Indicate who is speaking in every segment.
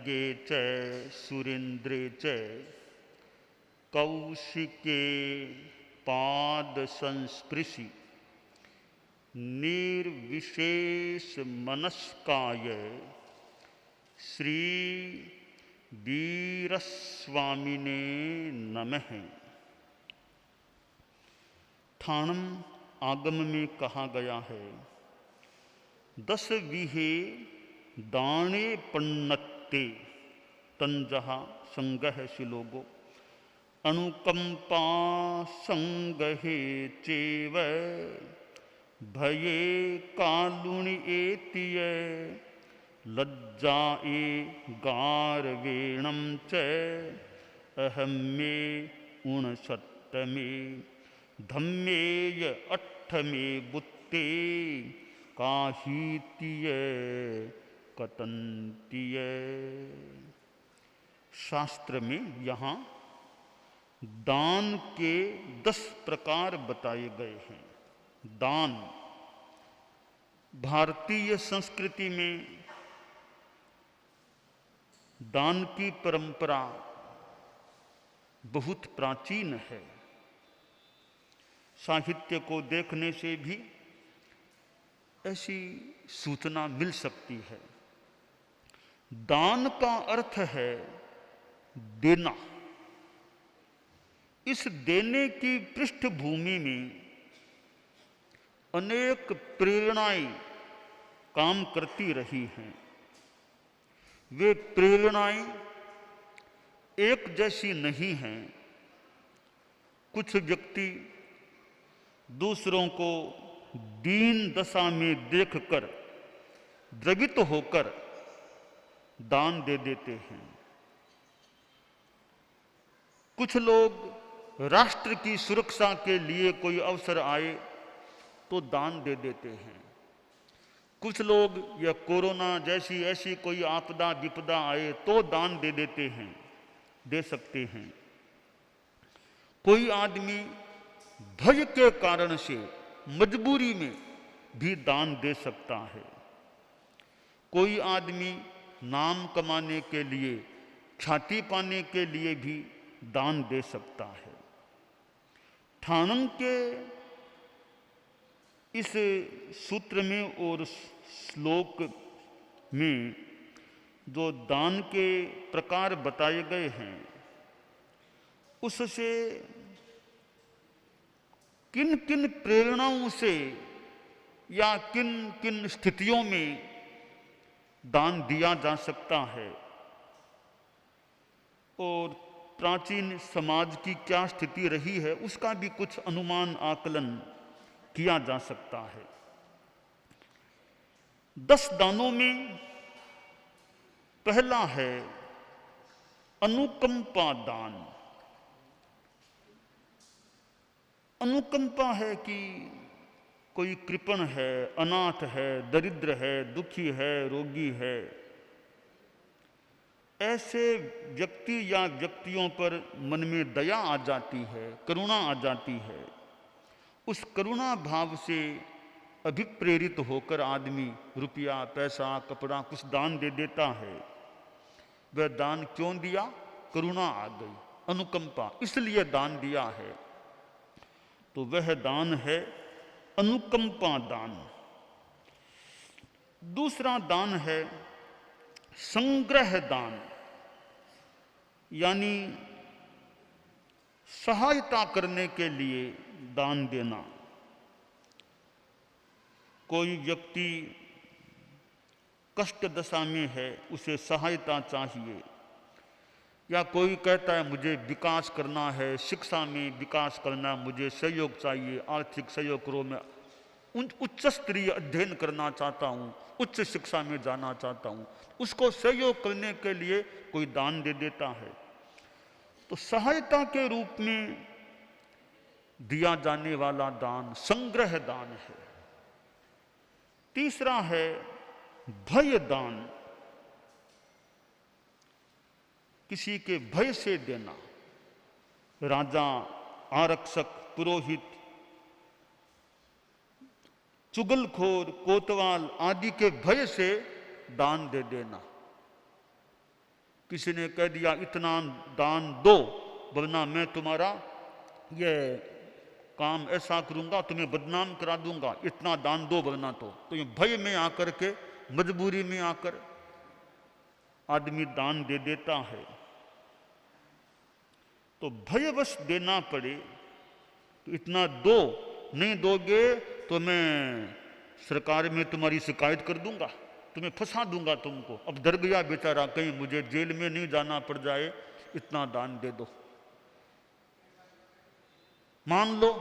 Speaker 1: खड्गे च सुरेन्द्रे च कौशिके पाद संस्पृशि निर्विशेष मनस्काय श्री वीरस्वामिने नमः। ठाणम आगम में कहा गया है, 10 विहे दाणे पन्नत्ते तंजहा संगह शिलोगो अनुकंपा संगहे चेव भये कालुनि एतिय लज्जा ए गारवेणम च अहम मे उणसत्तमे धम्मेय अट्ठमे बुत्ते काहीतीय कतंतीय। शास्त्र में यहाँ दान के 10 प्रकार बताए गए हैं। दान भारतीय संस्कृति में दान की परंपरा बहुत प्राचीन है। साहित्य को देखने से भी ऐसी सूचना मिल सकती है। दान का अर्थ है देना। इस देने की पृष्ठभूमि में अनेक प्रेरणाएं काम करती रही हैं। वे प्रेरणाएं एक जैसी नहीं हैं। कुछ व्यक्ति दूसरों को दीन दशा में देखकर द्रवित होकर दान दे देते हैं। कुछ लोग राष्ट्र की सुरक्षा के लिए कोई अवसर आए तो दान दे देते हैं। कुछ लोग या कोरोना जैसी ऐसी कोई आपदा विपदा आए तो दान दे देते हैं, दे सकते हैं। कोई आदमी भय के कारण से मजबूरी में भी दान दे सकता है। कोई आदमी नाम कमाने के लिए, ख्याति पाने के लिए भी दान दे सकता है। ठाणम के इस सूत्र में और श्लोक में जो दान के प्रकार बताए गए हैं, उससे किन किन प्रेरणाओं से या किन किन स्थितियों में दान दिया जा सकता है और प्राचीन समाज की क्या स्थिति रही है, उसका भी कुछ अनुमान आकलन किया जा सकता है। 10 दानों में पहला है अनुकंपा दान। अनुकंपा है कि कोई कृपण है, अनाथ है, दरिद्र है, दुखी है, रोगी है, ऐसे व्यक्ति या व्यक्तियों पर मन में दया आ जाती है, करुणा आ जाती है। उस करुणा भाव से अभिप्रेरित होकर आदमी रुपया, पैसा, कपड़ा कुछ दान दे देता है। वह दान क्यों दिया? करुणा आ गई, अनुकंपा, इसलिए दान दिया है। तो वह दान है अनुकंपा दान। दूसरा दान है संग्रह दान, यानी सहायता करने के लिए दान देना। कोई व्यक्ति कष्ट दशा में है, उसे सहायता चाहिए, या कोई कहता है मुझे विकास करना है, शिक्षा में विकास करना, मुझे सहयोग चाहिए, आर्थिक सहयोग करो, मैं उच्च स्तरीय अध्ययन करना चाहता हूँ, उच्च शिक्षा में जाना चाहता हूँ, उसको सहयोग करने के लिए कोई दान दे देता है। तो सहायता के रूप में दिया जाने वाला दान संग्रह दान है। तीसरा है भय दान, किसी के भय से देना। राजा, आरक्षक, पुरोहित, चुगलखोर, कोतवाल आदि के भय से दान दे देना। किसी ने कह दिया इतना दान दो वरना मैं तुम्हारा ये काम ऐसा करूंगा, तुम्हें बदनाम करा दूंगा, इतना दान दो वरना। तो ये भय में आकर के, मजबूरी में आकर आदमी दान दे देता है। तो भयवश देना पड़े तो इतना दो, नहीं दोगे तो मैं सरकार में तुम्हारी शिकायत कर दूंगा, तुम्हें फंसा दूंगा तुमको। अब डर गया बेचारा, कहीं मुझे जेल में नहीं जाना पड़ जाए, इतना दान दे दो। मान लो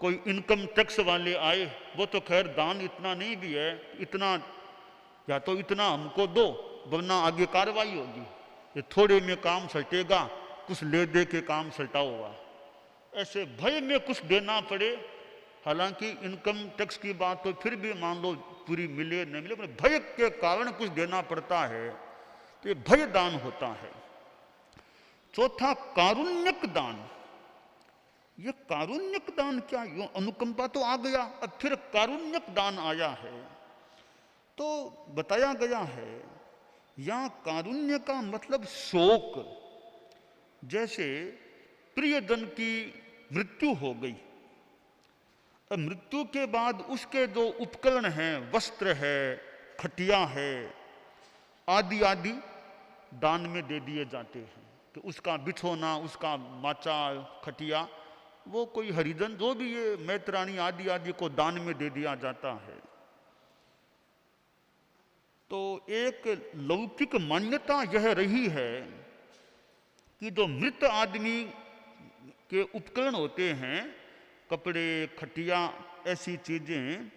Speaker 1: कोई इनकम टैक्स वाले आए, वो तो खैर दान इतना नहीं भी है, इतना या तो इतना हमको दो वरना आगे कार्रवाई होगी, ये थोड़े में काम सटेगा, कुछ ले दे के काम सटा होगा। ऐसे भय में कुछ देना पड़े, हालांकि इनकम टैक्स की बात तो फिर भी मान लो पूरी मिले नहीं मिले, भय के कारण कुछ देना पड़ता है, तो ये भय दान होता है। चौथा कारुण्यक दान। ये कारुण्यक दान क्या, यूं अनुकंपा तो आ गया, अब फिर कारुण्यक दान आया है। तो बताया गया है यहां कारुण्य का मतलब शोक। जैसे प्रियजन की मृत्यु हो गई, अब मृत्यु के बाद उसके जो उपकरण हैं, वस्त्र है, खटिया है, आदि आदि दान में दे दिए जाते हैं। कि उसका बिछोना, उसका माचा, खटिया, वो कोई हरिजन जो भी ये मैत्राणी आदि आदि को दान में दे दिया जाता है। तो एक लौकिक मान्यता यह रही है कि जो मृत आदमी के उपकरण होते हैं, कपड़े, खटिया, ऐसी चीजें,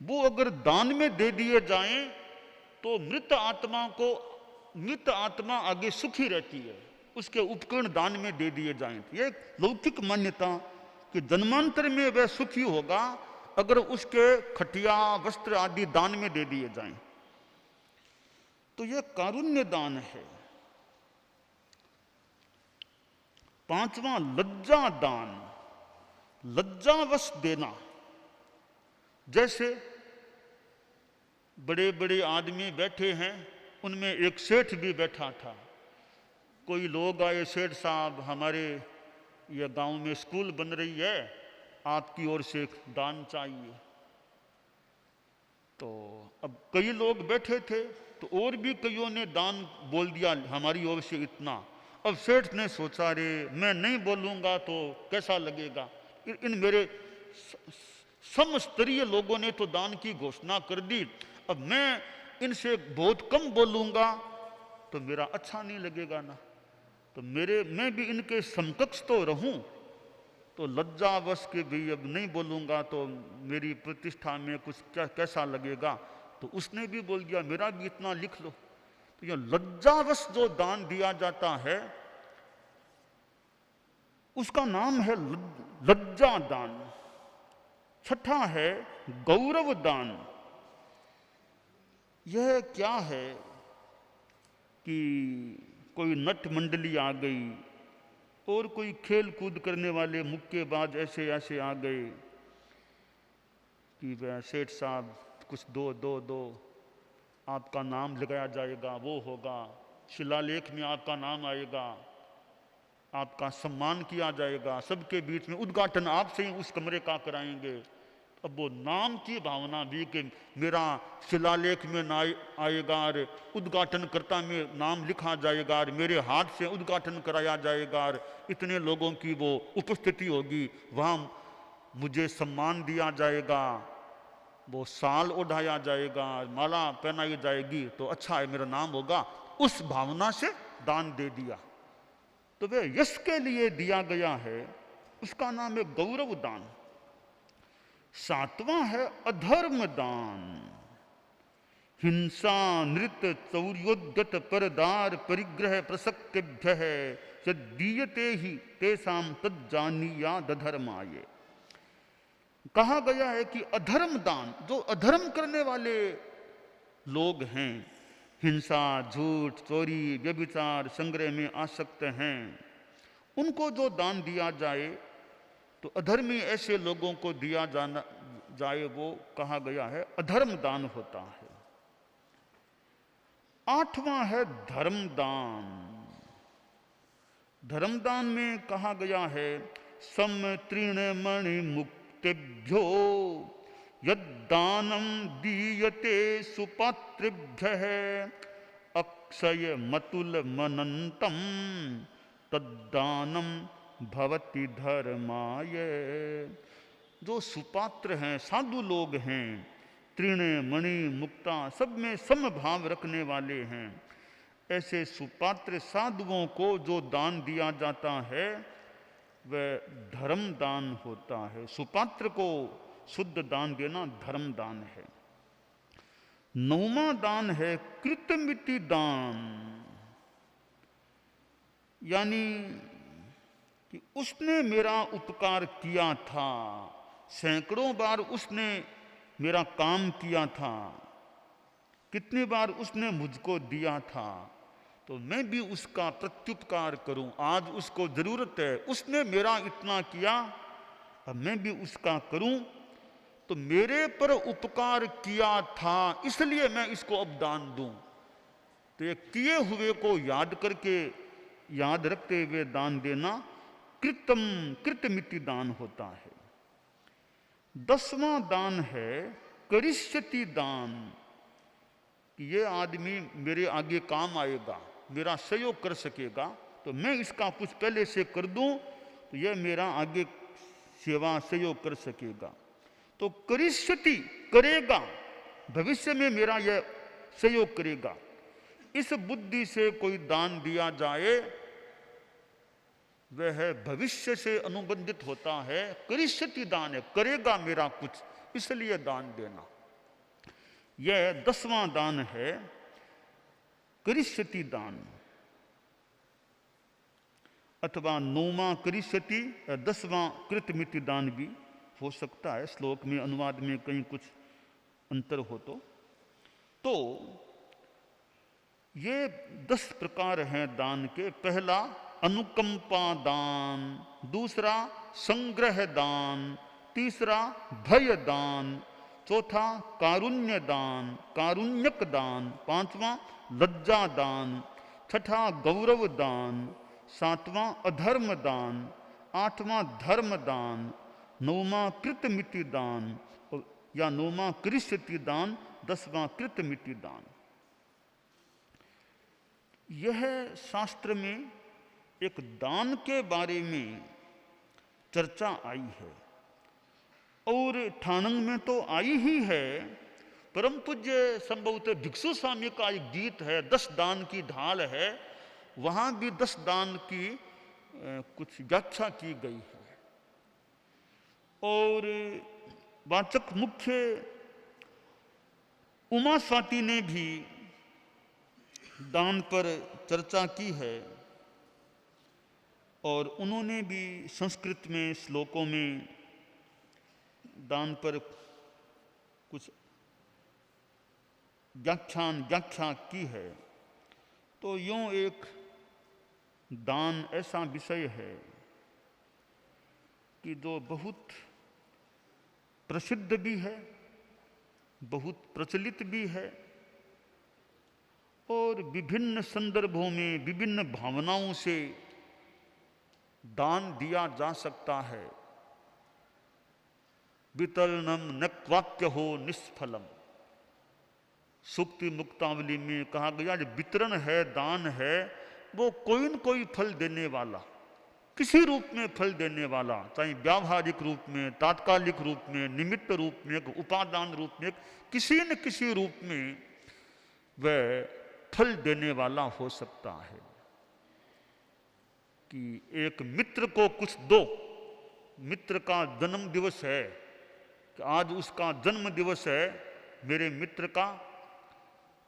Speaker 1: वो अगर दान में दे दिए जाएं तो मृत आत्मा आगे सुखी रहती है, उसके उपकरण दान में दे दिए जाएं। ये लौकिक मान्यता कि जन्मांतर में वह सुखी होगा अगर उसके खटिया, वस्त्र आदि दान में दे दिए जाएं। तो यह कारुण्य दान है। पांचवा लज्जा दान, लज्जावश देना। जैसे बड़े बड़े आदमी बैठे हैं, उनमें एक सेठ भी बैठा था। कोई लोग आए, सेठ साहब हमारे ये गांव में स्कूल बन रही है, आपकी ओर से दान चाहिए। तो अब कई लोग बैठे थे, तो और भी कईयों ने दान बोल दिया हमारी ओर से इतना। अब सेठ ने सोचा, रे मैं नहीं बोलूंगा तो कैसा लगेगा, इन मेरे समस्तरीय लोगों ने तो दान की घोषणा कर दी, अब मैं इनसे बहुत कम बोलूंगा तो मेरा अच्छा नहीं लगेगा ना, तो मैं भी इनके समकक्ष तो रहूं। तो लज्जावश के भी अब नहीं बोलूंगा तो मेरी प्रतिष्ठा में कुछ कैसा लगेगा, तो उसने भी बोल दिया मेरा भी इतना लिख लो। तो यह लज्जावश जो दान दिया जाता है उसका नाम है लज्जा दान। छठा है गौरव दान। यह क्या है कि कोई नट मंडली आ गई और कोई खेल कूद करने वाले मुक्केबाज ऐसे ऐसे आ गए कि वह सेठ साहब कुछ दो, आपका नाम लगाया जाएगा, वो होगा, शिलालेख में आपका नाम आएगा, आपका सम्मान किया जाएगा, सबके बीच में उद्घाटन आपसे ही उस कमरे का कराएंगे। अब वो नाम की भावना भी कि मेरा शिलालेख में ना आएगा और उद्घाटनकर्ता में नाम लिखा जाएगा और मेरे हाथ से उद्घाटन कराया जाएगा और इतने लोगों की वो उपस्थिति होगी, वहाँ मुझे सम्मान दिया जाएगा, वो साल ओढ़ाया जाएगा, माला पहनाई जाएगी, तो अच्छा है मेरा नाम होगा। उस भावना से दान दे दिया, तो वह यश के लिए दिया गया है, उसका नाम है गौरव दान। सातवां है अधर्म दान। हिंसा, नृत्य, चौर्योद्यत, परदार, परिग्रह प्रसक्तेभ्यः यद्दीयते ही तेषां तज्जानीयाद अधर्माय। कहा गया है कि अधर्म दान, जो अधर्म करने वाले लोग हैं, हिंसा, झूठ, चोरी, व्यभिचार, संग्रह में आसक्त हैं, उनको जो दान दिया जाए तो अधर्मी ऐसे लोगों को दिया जाए, वो कहा गया है अधर्म दान होता है। 8वां है धर्मदान। धर्मदान में कहा गया है सम तृणमणि मुक्तिभ्यो यद्दानम दीयते सुपात्रेभ्यः अक्षय मतुल मनंतम तद्दानम भवति धर्माय। जो सुपात्र हैं, साधु लोग हैं, तृण मणि मुक्ता सब में समभाव रखने वाले हैं, ऐसे सुपात्र साधुओं को जो दान दिया जाता है वह धर्म दान होता है। सुपात्र को शुद्ध दान देना धर्म दान है। 9वां दान है कृतमिति दान, यानी कि उसने मेरा उपकार किया था, सैकड़ों बार उसने मेरा काम किया था, कितनी बार उसने मुझको दिया था, तो मैं भी उसका प्रत्युपकार करूं। आज उसको जरूरत है, उसने मेरा इतना किया, अब मैं भी उसका करूं। तो मेरे पर उपकार किया था इसलिए मैं इसको अब दान दूं। तो ये किए हुए को याद करके, याद रखते हुए दान देना कृतमिति दान होता है। 10वां दान है करिष्यति दान। ये आदमी मेरे आगे काम आएगा, मेरा सहयोग कर सकेगा, तो मैं इसका कुछ पहले से कर दूं तो यह मेरा आगे सेवा सहयोग कर सकेगा। तो करिष्यति करेगा, भविष्य में मेरा यह सहयोग करेगा, इस बुद्धि से कोई दान दिया जाए वह भविष्य से अनुबंधित होता है। करिष्यति दान है, करेगा मेरा कुछ, इसलिए दान देना। यह 10वां दान है करिष्यति दान, अथवा 9वां करिष्यति, 10वां कृतमिति दान भी हो सकता है। श्लोक में अनुवाद में कहीं कुछ अंतर हो तो ये 10 प्रकार हैं दान के। पहला अनुकंपा दान, दूसरा संग्रह दान, तीसरा भय दान, चौथा कारुण्य दान, कारुण्यक दान, 5वां लज्जा दान, 6ठा गौरव दान, 7वां अधर्म दान, 8वां धर्म दान, 9वां कृतमिति दान या 9वां करिष्यति दान, 10वां कृतमिति दान। यह शास्त्र में एक दान के बारे में चर्चा आई है, और ठाणंग में तो आई ही है। परम पूज्य संभवतः भिक्षु स्वामी का एक गीत है, 10 दान की ढाल है, वहां भी 10 दान की कुछ व्याख्या की गई है। और वाचक मुख्य उमा स्वाति ने भी दान पर चर्चा की है, और उन्होंने भी संस्कृत में श्लोकों में दान पर कुछ व्याख्या की है। तो यूं एक दान ऐसा विषय है कि जो बहुत प्रसिद्ध भी है, बहुत प्रचलित भी है, और विभिन्न संदर्भों में विभिन्न भावनाओं से दान दिया जा सकता है। वितरणम न क्वाक्य हो निष्फलम, सुक्ति मुक्तावली में कहा गया जो वितरण है, दान है, वो कोई न कोई फल देने वाला, किसी रूप में फल देने वाला, चाहे व्यावहारिक रूप में, तात्कालिक रूप में, निमित्त रूप में, उपादान रूप में, किसी न किसी रूप में वह फल देने वाला हो सकता है। कि एक मित्र को कुछ दो, मित्र का जन्म दिवस है, कि आज उसका जन्म दिवस है मेरे मित्र का,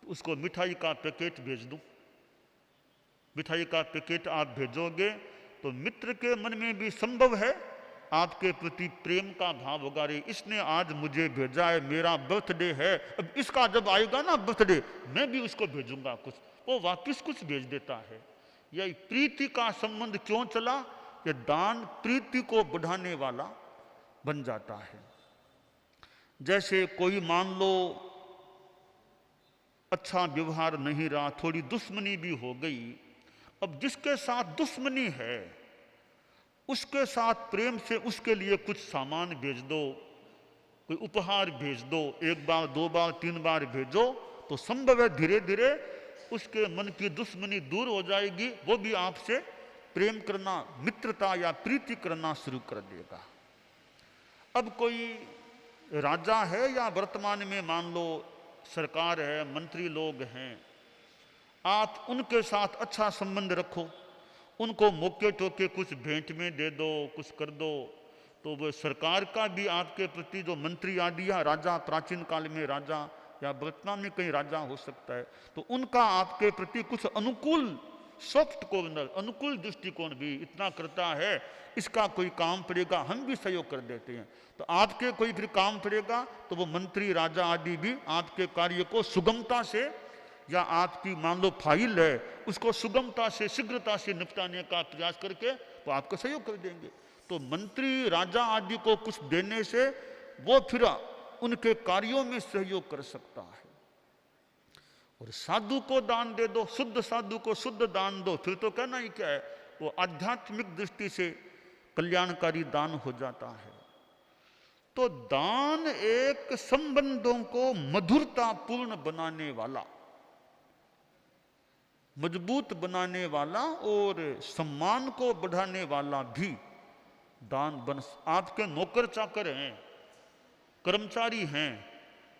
Speaker 1: उसको मिठाई का पैकेट भेज दूं। मिठाई का पैकेट आप भेजोगे तो मित्र के मन में भी संभव है आपके प्रति प्रेम का भाव होगा, रे इसने आज मुझे भेजा है, मेरा बर्थडे है, अब इसका जब आएगा ना बर्थडे मैं भी उसको भेजूंगा कुछ, वो वापिस कुछ भेज देता है। यह प्रीति का संबंध क्यों चला? ये दान प्रीति को बढ़ाने वाला बन जाता है। जैसे कोई मान लो अच्छा व्यवहार नहीं रहा, थोड़ी दुश्मनी भी हो गई। अब जिसके साथ दुश्मनी है उसके साथ प्रेम से उसके लिए कुछ सामान भेज दो, कोई उपहार भेज दो, एक बार, दो बार, तीन बार भेजो, तो संभव है धीरे धीरे उसके मन की दुश्मनी दूर हो जाएगी, वो भी आपसे प्रेम करना, मित्रता या प्रीति करना शुरू कर देगा। अब कोई राजा है या वर्तमान में मान लो सरकार है, मंत्री लोग हैं, आप उनके साथ अच्छा संबंध रखो, उनको मौके टोके कुछ भेंट में दे दो, कुछ कर दो, तो वो सरकार का भी आपके प्रति, जो मंत्री आदि या राजा, प्राचीन काल में राजा या वर्तमान में कहीं राजा हो सकता है, तो उनका आपके प्रति कुछ अनुकूल सॉफ्ट कॉर्नर, अनुकूल दृष्टिकोण भी इतना करता है, इसका कोई काम पड़ेगा हम भी सहयोग कर देते हैं। तो आपके कोई फिर काम पड़ेगा तो वो मंत्री राजा आदि भी आपके कार्य को सुगमता से, या आपकी मान लो फाइल है उसको सुगमता से, शीघ्रता से निपटाने का प्रयास करके वो आपको सहयोग कर देंगे। तो मंत्री राजा आदि को कुछ देने से वो फिर उनके कार्यों में सहयोग कर सकता है। और साधु को दान दे दो, शुद्ध साधु को शुद्ध दान दो, फिर तो कहना ही क्या है, वो आध्यात्मिक दृष्टि से कल्याणकारी दान हो जाता है। तो दान एक संबंधों को मधुरता पूर्ण बनाने वाला, मजबूत बनाने वाला और सम्मान को बढ़ाने वाला भी दान बन। आपके नौकर चाकर हैं, कर्मचारी हैं,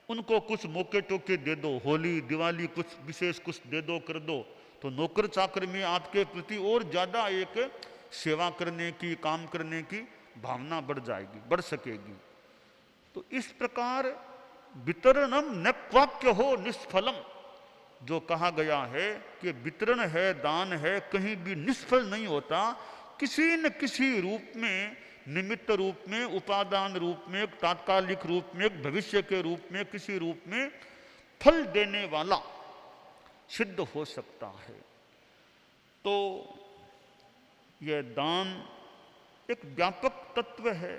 Speaker 1: उनको कुछ मौके टोके दे दो, होली दिवाली कुछ विशेष कुछ दे दो, कर दो, तो नौकर चाकर में आपके प्रति और ज्यादा एक सेवा करने की, काम करने की भावना बढ़ जाएगी, बढ़ सकेगी। तो इस प्रकार वितरणम न क्वाक्य हो निष्फलम, जो कहा गया है कि वितरण है, दान है, कहीं भी निष्फल नहीं होता, किसी न किसी रूप में, निमित्त रूप में, उपादान रूप में, तात्कालिक रूप में, भविष्य के रूप में, किसी रूप में फल देने वाला सिद्ध हो सकता है। तो यह दान एक व्यापक तत्व है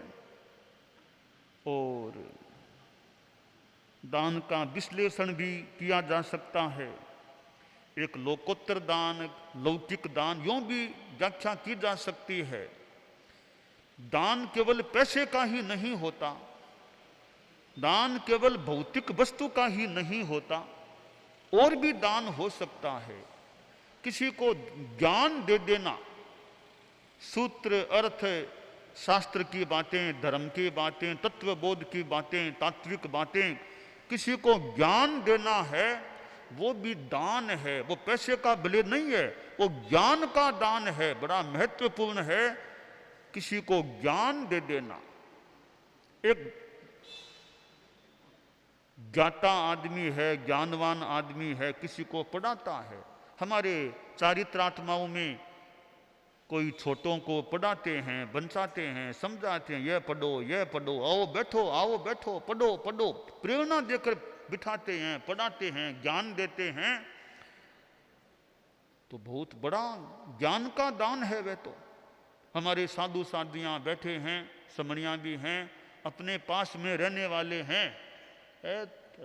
Speaker 1: और दान का विश्लेषण भी किया जा सकता है। एक लोकोत्तर दान, लौकिक दान, यूं भी व्याख्या की जा सकती है। दान केवल पैसे का ही नहीं होता, दान केवल भौतिक वस्तु का ही नहीं होता, और भी दान हो सकता है। किसी को ज्ञान दे देना, सूत्र, अर्थ, शास्त्र की बातें, धर्म की बातें, तत्वबोध की बातें, तात्विक बातें, किसी को ज्ञान देना है, वो भी दान है। वो पैसे का भले नहीं है, वो ज्ञान का दान है, बड़ा महत्वपूर्ण है। किसी को ज्ञान दे देना, एक ज्ञाता आदमी है, ज्ञानवान आदमी है, किसी को पढ़ाता है। हमारे चारित्रात्माओं में कोई छोटों को पढ़ाते हैं, बंचाते हैं, समझाते हैं, यह पढ़ो, आओ बैठो, आओ बैठो, पढ़ो पढ़ो, प्रेरणा देकर बिठाते हैं, पढ़ाते हैं, ज्ञान देते हैं। तो बहुत बड़ा ज्ञान का दान है। वह तो हमारे साधु साधियाँ बैठे हैं, समणियाँ भी हैं, अपने पास में रहने वाले हैं,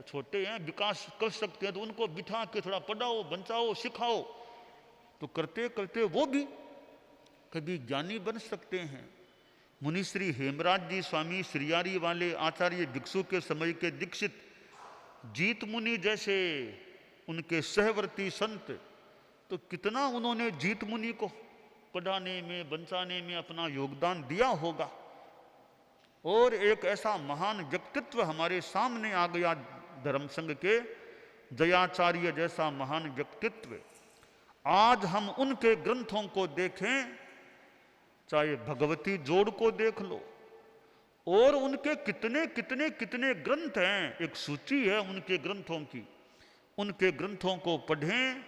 Speaker 1: छोटे हैं, विकास कर सकते हैं, तो उनको बिठा के थोड़ा पढ़ाओ, बंचाओ, सिखाओ, तो करते करते वो भी कभी ज्ञानी बन सकते हैं। मुनिश्री हेमराज जी स्वामी श्रीयारी वाले आचार्य भिक्षु के समय के दीक्षित जीत मुनि जैसे उनके सहवर्ती संत, तो कितना उन्होंने जीत मुनि को पढ़ाने में, बंचाने में अपना योगदान दिया होगा। और एक ऐसा महान व्यक्तित्व हमारे सामने आ गया धर्म संघ के, जयाचार्य जैसा महान व्यक्तित्व। आज हम उनके ग्रंथों को देखें, चाहे भगवती जोड़ को देख लो, और उनके कितने कितने कितने ग्रंथ हैं, एक सूची है उनके ग्रंथों की। उनके ग्रंथों को पढ़ें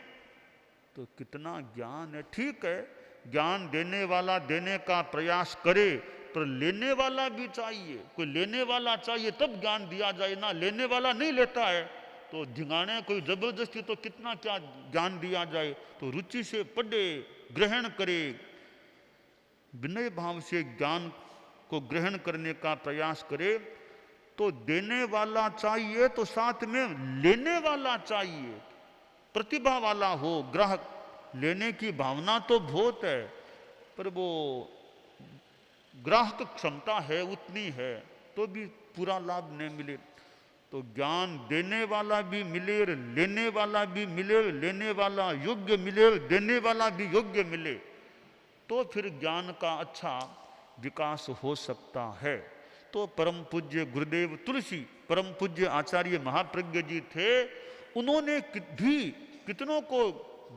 Speaker 1: तो कितना ज्ञान है। ठीक है, ज्ञान देने वाला देने का प्रयास करे, पर लेने वाला भी चाहिए। कोई लेने वाला चाहिए तब ज्ञान दिया जाए ना, लेने वाला नहीं लेता है तो ढिंगाने कोई जबरदस्ती, तो कितना क्या ज्ञान दिया जाए। तो रुचि से पढ़े, ग्रहण करे, विनय भाव से ज्ञान को ग्रहण करने का प्रयास करे, तो देने वाला चाहिए तो साथ में लेने वाला चाहिए, प्रतिभा वाला हो ग्राहक। लेने की भावना तो बहुत है, पर वो ग्राहक क्षमता है उतनी है तो भी पूरा लाभ नहीं मिले। तो ज्ञान देने वाला भी मिले, लेने वाला भी मिले, लेने वाला योग्य मिले, देने वाला भी योग्य मिले, तो फिर ज्ञान का अच्छा विकास हो सकता है। तो परम पूज्य गुरुदेव तुलसी, परम पूज्य आचार्य महाप्रज्ञ जी थे, उन्होंने भी कितनों को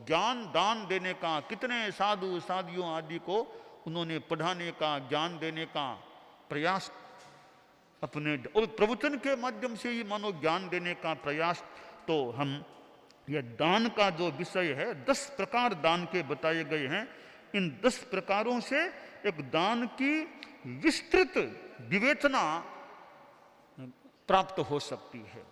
Speaker 1: ज्ञान दान देने का, कितने साधु साधियों आदि को उन्होंने पढ़ाने का, ज्ञान देने का प्रयास अपने और प्रवचन के माध्यम से ही मानो ज्ञान देने का प्रयास। तो हम यह दान का जो विषय है, 10 प्रकार दान के बताए गए हैं। इन 10 प्रकारों से एक दान की विस्तृत विवेचना प्राप्त हो सकती है।